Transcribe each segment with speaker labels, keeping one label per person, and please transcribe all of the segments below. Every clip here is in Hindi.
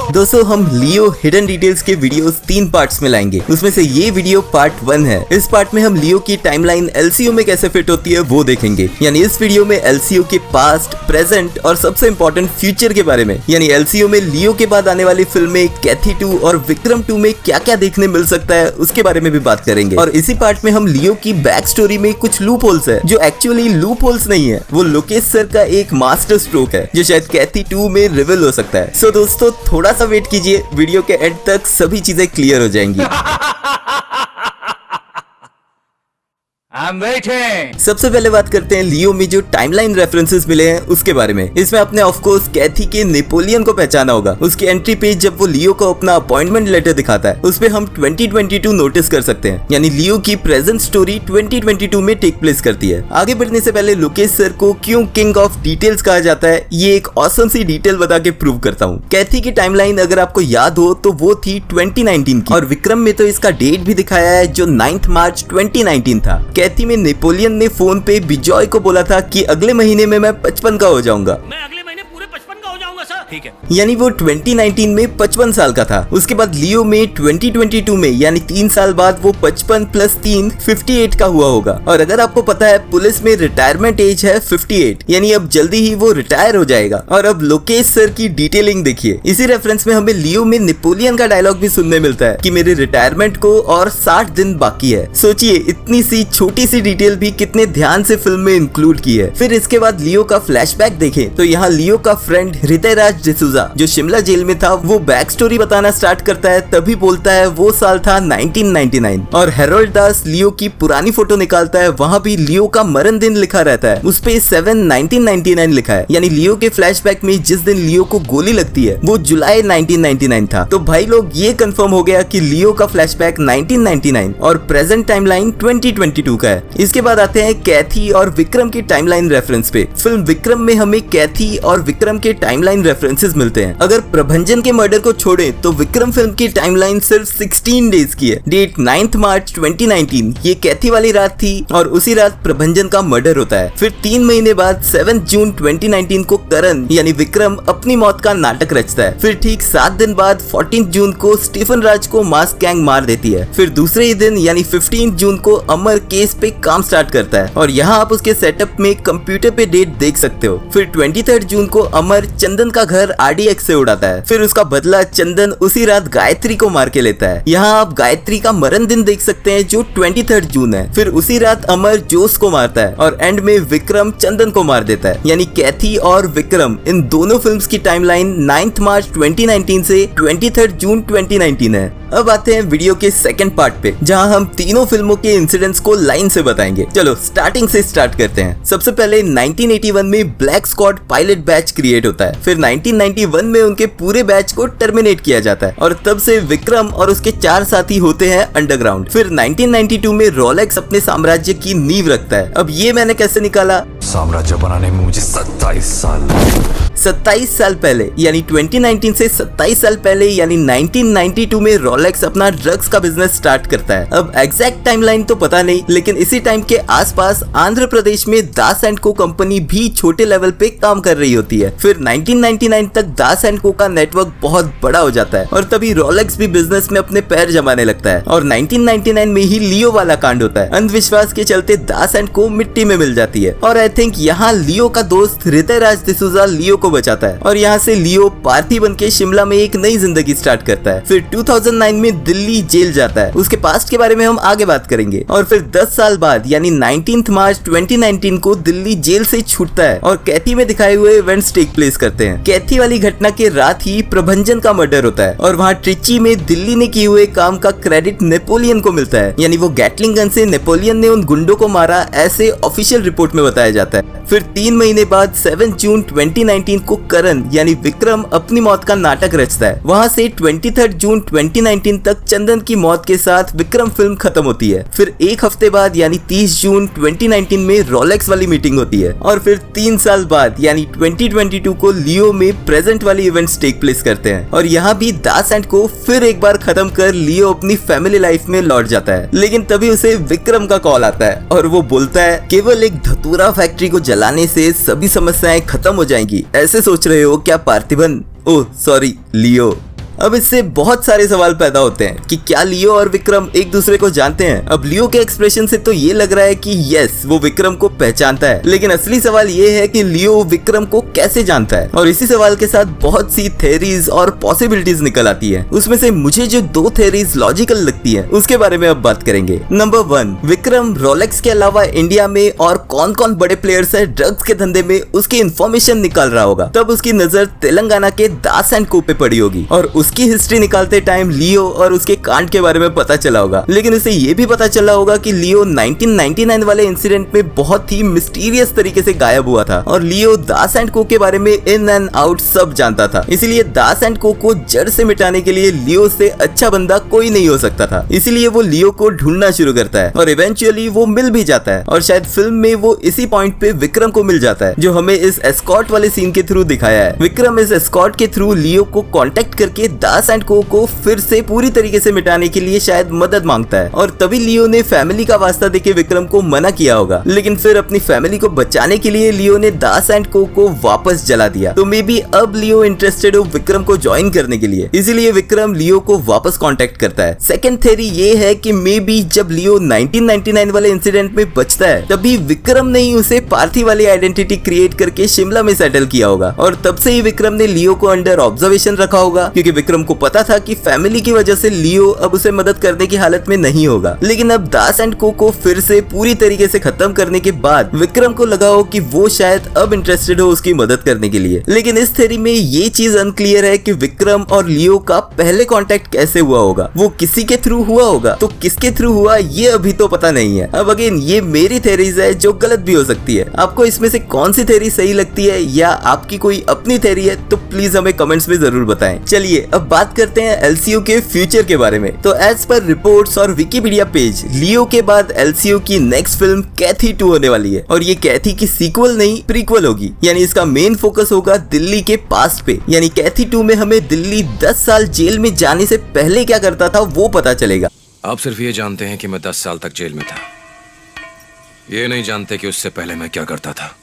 Speaker 1: दोस्तों हम लियो हिडन डिटेल्स के वीडियोस 3 पार्ट्स में लाएंगे। उसमें से ये वीडियो पार्ट 1 है। इस पार्ट में हम लियो की टाइमलाइन एलसीयू में कैसे फिट होती है वो देखेंगे। यानी इस वीडियो में एलसीयू के पास्ट, प्रेजेंट और सबसे इम्पोर्टेंट फ्यूचर के बारे में, यानी एलसीयू में लियो के बाद आने वाली फिल्म में कैथी 2 और विक्रम 2 में क्या क्या देखने मिल सकता है उसके बारे में भी बात करेंगे। और इसी पार्ट में हम लियो की बैक स्टोरी में कुछ लूप होल्स है जो एक्चुअली लूप होल्स नहीं है, वो लोकेश सर का एक मास्टर स्ट्रोक है जो शायद कैथी 2 में रिवील हो सकता है। सो दोस्तों थोड़ा सा वेट कीजिए, वीडियो के एंड तक सभी चीजें क्लियर हो जाएंगी। सबसे पहले बात करते हैं लियो में जो टाइमलाइन रेफरेंसेस मिले हैं उसके बारे में। इसमें आपने ऑफ कोर्स कैथी के नेपोलियन को पहचाना होगा। उसकी एंट्री पेज जब वो लियो को अपना अपॉइंटमेंट लेटर दिखाता है उस पे हम 2022 नोटिस कर सकते हैं, यानी लियो की प्रेजेंट स्टोरी 2022 में टेक प्लेस करती है। आगे बढ़ने से पहले लोकेश सर को क्यों किंग ऑफ डिटेल्स कहा जाता है ये एक ऑसम सी डिटेल बता के प्रूव करता हूँ। कैथी की टाइमलाइन अगर आपको याद हो तो वो थी 2019 की, और विक्रम में तो इसका डेट भी दिखाया है जो 9 मार्च 2019 था। कैथी में नेपोलियन ने फोन पे बिजॉय को बोला था कि अगले महीने में मैं 55 का हो जाऊंगा।
Speaker 2: मैं अगले महीने पूरे 55 का हो जाऊंगा सर। ठीक है।
Speaker 1: यानी वो 2019 में 55 साल का था। उसके बाद लियो में 2022 में यानी 3 साल बाद वो 55 प्लस 3 58 का हुआ होगा। और अगर आपको पता है पुलिस में रिटायरमेंट एज है 58, यानी अब जल्दी ही वो रिटायर हो जाएगा। और अब लोकेश सर की डिटेलिंग देखिए। इसी रेफरेंस में हमें लियो में नेपोलियन का डायलॉग भी सुनने मिलता है कि मेरे रिटायरमेंट को और 60 दिन बाकी है। सोचिए इतनी सी छोटी सी डिटेल भी कितने ध्यान से फिल्म में इंक्लूड की है। फिर इसके बाद लियो का फ्लैशबैक देखें तो यहाँ लियो का फ्रेंड हृदय राज डिसूजा जो शिमला जेल में था वो बैक स्टोरी बताना स्टार्ट करता है, तभी बोलता है वो साल था 1999। और हेरोल्ड दास लियो की पुरानी फोटो निकालता है, वहाँ भी लियो का मरण दिन लिखा रहता है, उस पे 7/1999 लिखा है। यानी लियो के फ्लैशबैक में जिस दिन लियो को गोली लगती है वो जुलाई 1999 था। तो भाई लोग ये कंफर्म हो गया कि लियो का फ्लैशबैक 1999 और प्रेजेंट टाइमलाइन 2022 का है। इसके बाद आते हैं कैथी और विक्रम की टाइमलाइन रेफरेंस पे। फिल्म विक्रम में हमें कैथी और विक्रम के टाइमलाइन रेफरेंसेस मिलते हैं। अगर प्रभंजन के मर्डर को छोड़े तो विक्रम फिल्म की टाइमलाइन सिर्फ 16 डेज की है। डेट 9 मार्च 2019 ये कैथी वाली रात थी और उसी रात प्रभंजन का मर्डर होता है। फिर 3 महीने बाद 7 जून 2019 को करण यानी विक्रम अपनी मौत का नाटक रचता है। फिर ठीक 7 दिन बाद 14 जून को स्टीफन राज को मास्क गैंग मार देती है। फिर दूसरे ही दिन यानी 15 जून को अमर केस पे काम स्टार्ट करता है और यहाँ आप उसके सेटअप में कंप्यूटर पे डेट देख सकते हो। फिर 23 जून को अमर चंदन का घर RDX से उड़ाता है। फिर उसका बदला चंदन उसी रात गायत्री को मार के लेता है। यहाँ आप गायत्री का मरण दिन देख सकते हैं जो 23 जून है। फिर उसी रात अमर जोश को मारता है और एंड में विक्रम चंदन को मार देता है। यानी कैथी और विक्रम इन दोनों फिल्म्स की टाइमलाइन 9 मार्च 2019 से 23 जून 2019 है। अब आते हैं वीडियो के सेकंड पार्ट पे जहां हम तीनों फिल्मों के इंसिडेंट्स को लाइन से बताएंगे। चलो स्टार्टिंग से स्टार्ट करते हैं। सबसे पहले 1981 में black squad pilot batch create होता है। फिर 1991 में उनके पूरे बैच को टर्मिनेट किया जाता है और तब से विक्रम और उसके 4 साथी होते हैं अंडरग्राउंड। फिर 1992 में रोलेक्स अपने साम्राज्य की नींव रखता है। अब ये मैंने कैसे निकाला?
Speaker 3: साम्राज्य बनाने में मुझे
Speaker 1: 27 साल पहले यानी 2019 से 27 साल पहले यानी 1992 में रोलेक्स अपना ड्रग्स का बिजनेस स्टार्ट करता है। अब एग्जैक्ट टाइमलाइन तो पता नहीं, लेकिन इसी टाइम के आसपास आंध्र प्रदेश में दास एंड को कंपनी भी छोटे लेवल पे काम कर रही होती है। फिर 1999 तक दास एंड को का नेटवर्क बहुत बड़ा हो जाता है और तभी रोलेक्स भी बिजनेस में अपने पैर जमाने लगता है। और 1999 में ही लियो वाला कांड होता है। अंधविश्वास के चलते दास एंड को मिट्टी में मिल जाती है और आई थिंक यहाँ लियो का दोस्त हृदय राज डिसूजा लियो को बचाता है और यहाँ से लियो पार्थी बन के शिमला में एक नई जिंदगी स्टार्ट करता है। फिर 2009 में दिल्ली जेल जाता है। उसके पास्ट के बारे में हम आगे बात करेंगे। और फिर 10 साल बाद यानी 19 मार्च 2019 को दिल्ली जेल से छूटता है और कैथी में दिखाए हुए इवेंट्स टेक प्लेस करते हैं। कैथी वाली घटना के रात ही प्रभंजन का मर्डर होता है और वहाँ ट्रिची में दिल्ली ने किए हुए काम का क्रेडिट नेपोलियन को मिलता है। यानी वो गैटलिंग गन से नेपोलियन ने उन गुंडों को मारा ऐसे ऑफिशियल रिपोर्ट में बताया जाता है। फिर 3 महीने बाद 7 जून 2019 को करण यानी विक्रम अपनी मौत का नाटक रचता है। वहाँ से 23 जून 2019 तक चंदन की मौत के साथ विक्रम फिल्म खत्म होती है। फिर एक हफ्ते बाद यानी 30 जून 2019 में रोलेक्स वाली मीटिंग होती है और फिर 3 साल बाद यानी 2022 को लियो में प्रेजेंट वाली इवेंट्स टेक प्लेस करते हैं और यहाँ भी दास एंड को फिर एक बार खत्म कर लियो अपनी फैमिली लाइफ में लौट जाता है। लेकिन तभी उसे विक्रम का कॉल आता है और वो बोलता है केवल एक धतूरा फैक्ट्री को जलाने से सभी समस्याएं खत्म हो जाएंगी। ऐसे सोच रहे हो क्या पार्थिबन? ओह सॉरी लियो। अब इससे बहुत सारे सवाल पैदा होते हैं कि क्या लियो और विक्रम एक दूसरे को जानते हैं। अब लियो के एक्सप्रेशन से तो ये लग रहा है कि यस वो विक्रम को पहचानता है, लेकिन असली सवाल ये है कि लियो विक्रम को कैसे जानता है। और इसी सवाल के साथ बहुत सी थ्योरीज और पॉसिबिलिटीज निकल आती है। उसमें से मुझे जो 2 थ्योरीज लॉजिकल लगती है उसके बारे में अब बात करेंगे। नंबर 1, विक्रम रोलेक्स के अलावा इंडिया में और कौन कौन बड़े प्लेयर्स है ड्रग्स के धंधे में उसकी इन्फॉर्मेशन निकाल रहा होगा। तब उसकी नजर तेलंगाना के दास एंड को पे पड़ी होगी और उसकी हिस्ट्री निकालते टाइम लियो और उसके कांड के बारे में पता चला होगा। लेकिन उसे ये भी पता चला होगा कि लियो 1999 वाले इंसिडेंट में बहुत ही मिस्टीरियस तरीके से गायब हुआ था और लियो दास एंड को के बारे में इन एंड आउट सब जानता था। इसीलिए दास एंड को जड़ से मिटाने के लिए लियो से अच्छा बंदा कोई नहीं हो सकता था। इसीलिए वो लियो को ढूंढना शुरू करता है और इवेंचुअली वो मिल भी जाता है और शायद फिल्म में वो इसी पॉइंट पे विक्रम को मिल जाता है जो हमें इस एस्कॉर्ट वाले सीन के थ्रू दिखाया है। विक्रम इस एस्कॉर्ट के थ्रू लियो को कांटेक्ट करके दास एंड को फिर से पूरी तरीके से मिटाने के लिए शायद मदद मांगता है और तभी लियो ने फैमिली का वास्ता देके विक्रम को मना किया होगा। लेकिन फिर अपनी फैमिली को बचाने के लिए लियो ने दास एंड को वापस जला दिया। तो मे बी अब लियो इंटरेस्टेड हो विक्रम को ज्वाइन करने के लिए, इसीलिए विक्रम लियो को वापस कांटेक्ट करता है। सेकंड थ्योरी ये है कि मे बी जब लियो 1999 वाले इंसिडेंट में बचता है तभी विक्रम ने ही उसे पार्थी वाली आइडेंटिटी क्रिएट करके शिमला में सेटल किया होगा और तब से ही विक्रम ने लियो को अंडर ऑब्जर्वेशन रखा होगा क्योंकि विक्रम को पता था कि फैमिली की वजह से लियो अब उसे मदद करने की हालत में नहीं होगा। लेकिन अब दास एंड को फिर से पूरी तरीके से खत्म करने के बाद विक्रम को लगा हो कि वो शायद अब इंटरेस्टेड हो उसकी मदद करने के लिए। लेकिन इस थ्योरी में ये चीज अनक्लियर है कि विक्रम और लियो का पहले कांटेक्ट कैसे हुआ होगा। वो किसी के थ्रू हुआ होगा तो किसके थ्रू हुआ ये अभी तो पता नहीं है। अब अगेन ये मेरी थ्योरीज है जो गलत भी हो सकती है। आपको इसमें से कौन सी थ्योरी सही लगती है या आपकी कोई अपनी थ्योरी है तो प्लीज हमें कमेंट्स में जरूर बताएं। चलिए अब बात करते हैं एलसीयू के फ्यूचर के बारे में। तो एज पर रिपोर्ट्स और विकिपीडिया पेज लियो के बाद एलसीयू की नेक्स्ट फिल्म कैथी 2 होने वाली है और ये कैथी की सीक्वल नहीं प्रीक्वल होगी। यानी इसका मेन फोकस होगा दिल्ली के पास्ट पे। यानी कैथी 2 में हमें दिल्ली 10 साल जेल में जाने से पहले क्या करता था वो पता चलेगा।
Speaker 3: आप सिर्फ ये जानते हैं कि मैं 10 साल तक जेल में था, ये नहीं जानते कि उससे पहले मैं क्या करता था।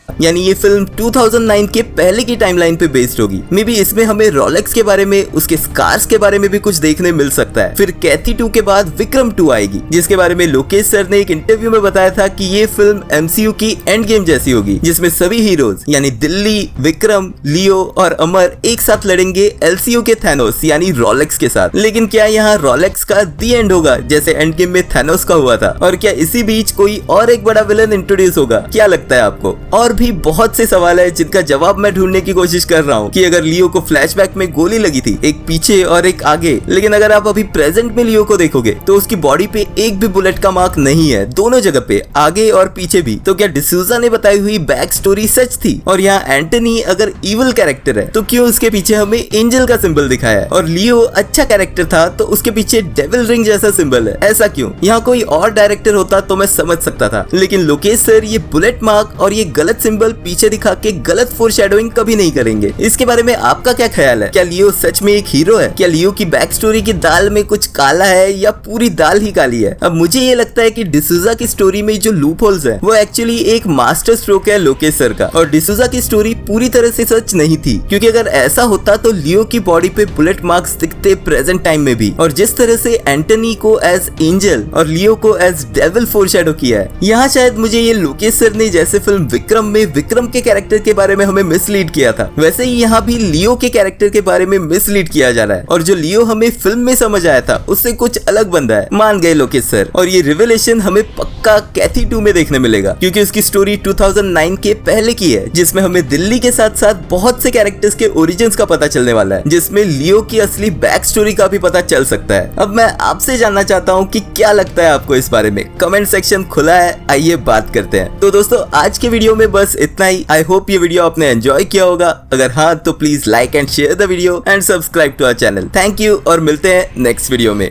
Speaker 1: यानी ये फिल्म 2009 के पहले की टाइमलाइन पे बेस्ड होगी। मे बी इसमें हमें रोलेक्स के बारे में, उसके स्कार्स के बारे में भी कुछ देखने मिल सकता है। फिर कैथी 2 के बाद विक्रम 2 आएगी जिसके बारे में लोकेश सर ने एक इंटरव्यू में बताया था कि ये फिल्म एमसीयू की एंड गेम जैसी होगी जिसमें सभी हीरोज यानी दिल्ली, विक्रम, लियो और अमर एक साथ लड़ेंगे एलसीयू के थैनोस यानी रोलेक्स के साथ। लेकिन क्या यहाँ रोलेक्स का दी एंड होगा जैसे एंड गेम में थैनोस का हुआ था और क्या इसी बीच कोई और एक बड़ा विलन इंट्रोड्यूस होगा? क्या लगता है आपको? और भी बहुत से सवाल है जिनका जवाब मैं ढूंढने की कोशिश कर रहा हूँ कि अगर लियो को फ्लैशबैक में गोली लगी थी, एक पीछे और एक आगे, लेकिन अगर आप अभी प्रेजेंट में लियो को देखोगे तो उसकी बॉडी पे एक भी बुलेट का मार्क नहीं है, दोनों जगह पे आगे और पीछे भी। तो क्या डिसूजा ने बताई हुई बैक स्टोरी सच थी? और यहाँ एंटनी अगर इविल कैरेक्टर है तो क्यों उसके पीछे हमें एंजल का सिंबल दिखाया है? और लियो अच्छा कैरेक्टर था तो उसके पीछे डेविल रिंग जैसा सिंबल है, ऐसा क्यों? यहाँ कोई और डायरेक्टर होता तो मैं समझ सकता था, लेकिन लोकेश सर ये बुलेट मार्क और ये गलत सिंबल पीछे दिखा के गलत फोरशैडोइंग कभी नहीं करेंगे। इसके बारे में आपका क्या ख्याल है? क्या लियो सच में एक हीरो है? क्या लियो की बैक स्टोरी की दाल में कुछ काला है या पूरी दाल ही काली है? अब मुझे ये लगता है कि डिसूजा की स्टोरी में जो लूप होल्स है वो एक्चुअली एक मास्टर स्ट्रोक है लोकेश सर का, और डिसूजा की स्टोरी पूरी तरह से सच नहीं थी, क्योंकि अगर ऐसा होता तो लियो की बॉडी पे बुलेट मार्क्स दिखते प्रेजेंट टाइम में भी, और जिस तरह से एंटनी को एज एंजल और लियो को एज डेविल फोरशैडो किया है। यहाँ शायद मुझे ये लोकेश सर ने जैसे फिल्म विक्रम में विक्रम के कैरेक्टर के बारे में हमें मिसलीड किया था, वैसे ही यहाँ भी लियो के कैरेक्टर के बारे में मिसलीड किया जा रहा है, और जो लियो हमें फिल्म में समझ आया था उससे कुछ अलग बंदा है। मान गए लोकेश सर, और ये रिवेलेशन हमें पक्का कैथी 2 में देखने मिलेगा, क्योंकि उसकी स्टोरी 2009 के पहले की है, जिसमें हमें दिल्ली के साथ साथ बहुत से कैरेक्टर्स के ओरिजिन्स का पता चलने वाला है, जिसमें लियो की असली बैक स्टोरी का भी पता चल सकता है। अब मैं आपसे जानना चाहता हूँ कि क्या लगता है आपको इस बारे में। कमेंट सेक्शन खुला है, आइए बात करते हैं। तो दोस्तों आज के वीडियो में बस इतना ही। आई होप ये वीडियो आपने एंजॉय किया होगा। अगर हाँ तो please like and share the video and subscribe to our channel. Thank you और मिलते हैं नेक्स्ट वीडियो में।